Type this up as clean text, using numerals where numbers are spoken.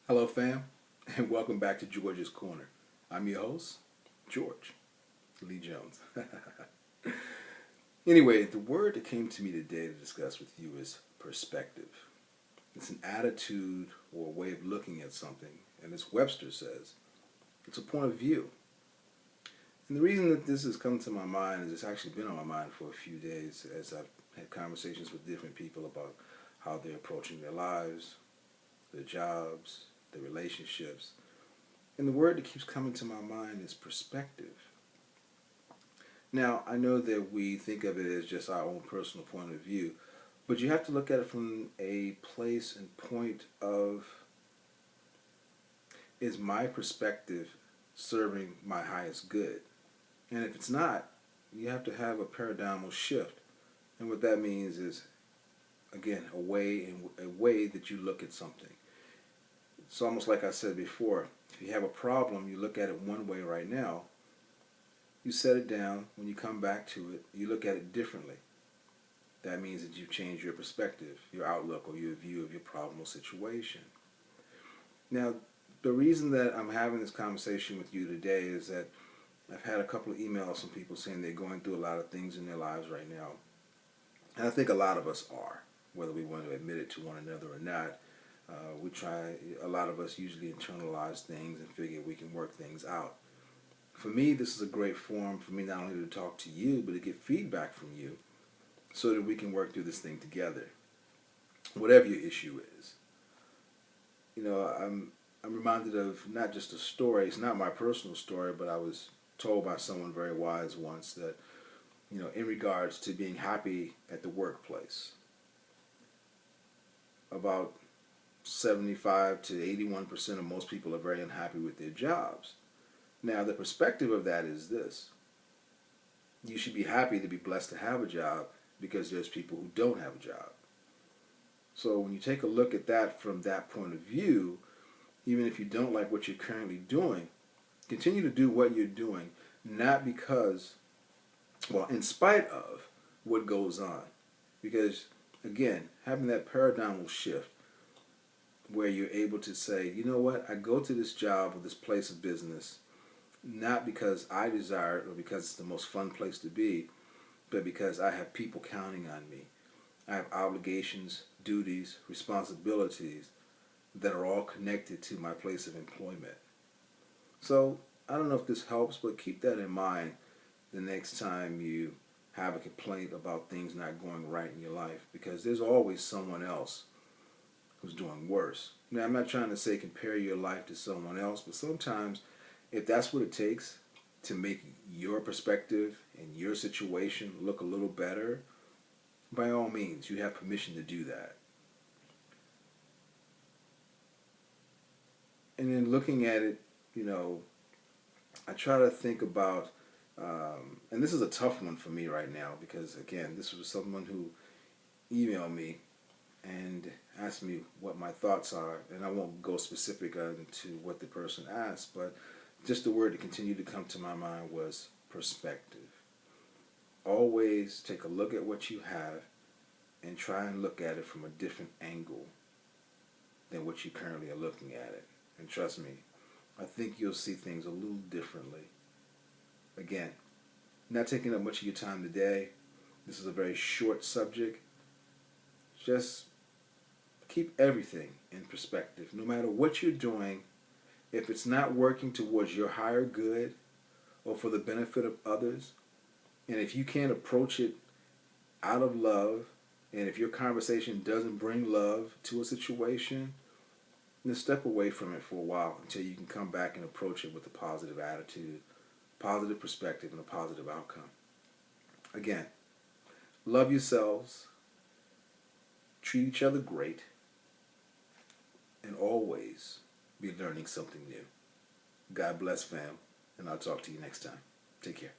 Hello, fam, and welcome back to George's Corner. I'm your host, George Lee Jones. Anyway, the word that came to me today to discuss with you is perspective. It's an attitude or a way of looking at something, and as Webster says, it's a point of view. And the reason that this has come to my mind is it's actually been on my mind for a few days as I've had conversations with different people about how they're approaching their lives, their jobs, their relationships. And the word that keeps coming to my mind is perspective. Now, I know that we think of it as just our own personal point of view, but you have to look at it from a place and point of, is my perspective serving my highest good? And if it's not, you have to have a paradigmal shift. And what that means is, again, a way that you look at something. It's almost like I said before, if you have a problem, you look at it one way right now, you set it down, when you come back to it, you look at it differently. That means that you've changed your perspective, your outlook, or your view of your problem or situation. Now, the reason that I'm having this conversation with you today is that I've had a couple of emails from people saying they're going through a lot of things in their lives right now. And I think a lot of us are, whether we want to admit it to one another or not. A lot of us usually internalize things and figure we can work things out. For me, this is a great forum for me not only to talk to you, but to get feedback from you so that we can work through this thing together, whatever your issue is. I'm reminded of not just a story, it's not my personal story, but I was told by someone very wise once that, in regards to being happy at the workplace, about 75 to 81% of most people are very unhappy with their jobs. Now, the perspective of that is this. You should be happy to be blessed to have a job because there's people who don't have a job. So when you take a look at that from that point of view, even if you don't like what you're currently doing, continue to do what you're doing, not because, well, in spite of what goes on. Because, again, having that paradigm shift where you're able to say, you know what, I go to this job or this place of business not because I desire it or because it's the most fun place to be, but because I have people counting on me. I have obligations, duties, responsibilities that are all connected to my place of employment. So I don't know if this helps, but keep that in mind the next time you have a complaint about things not going right in your life, because there's always someone else who's doing worse. Now, I'm not trying to say compare your life to someone else, but sometimes if that's what it takes to make your perspective and your situation look a little better, by all means, you have permission to do that. And then looking at it, I try to think about, and this is a tough one for me right now because, again, this was someone who emailed me and asked me what my thoughts are, and I won't go specific into what the person asked, but just the word that continued to come to my mind was perspective. Always take a look at what you have and try and look at it from a different angle than what you currently are looking at it. And trust me, I think you'll see things a little differently. Again, not taking up much of your time today. This is a very short subject. Just keep everything in perspective. No matter what you're doing, if it's not working towards your higher good or for the benefit of others, and if you can't approach it out of love, and if your conversation doesn't bring love to a situation, then step away from it for a while until you can come back and approach it with a positive attitude, positive perspective, and a positive outcome. Again, love yourselves, treat each other great, and always be learning something new. God bless, fam, and I'll talk to you next time. Take care.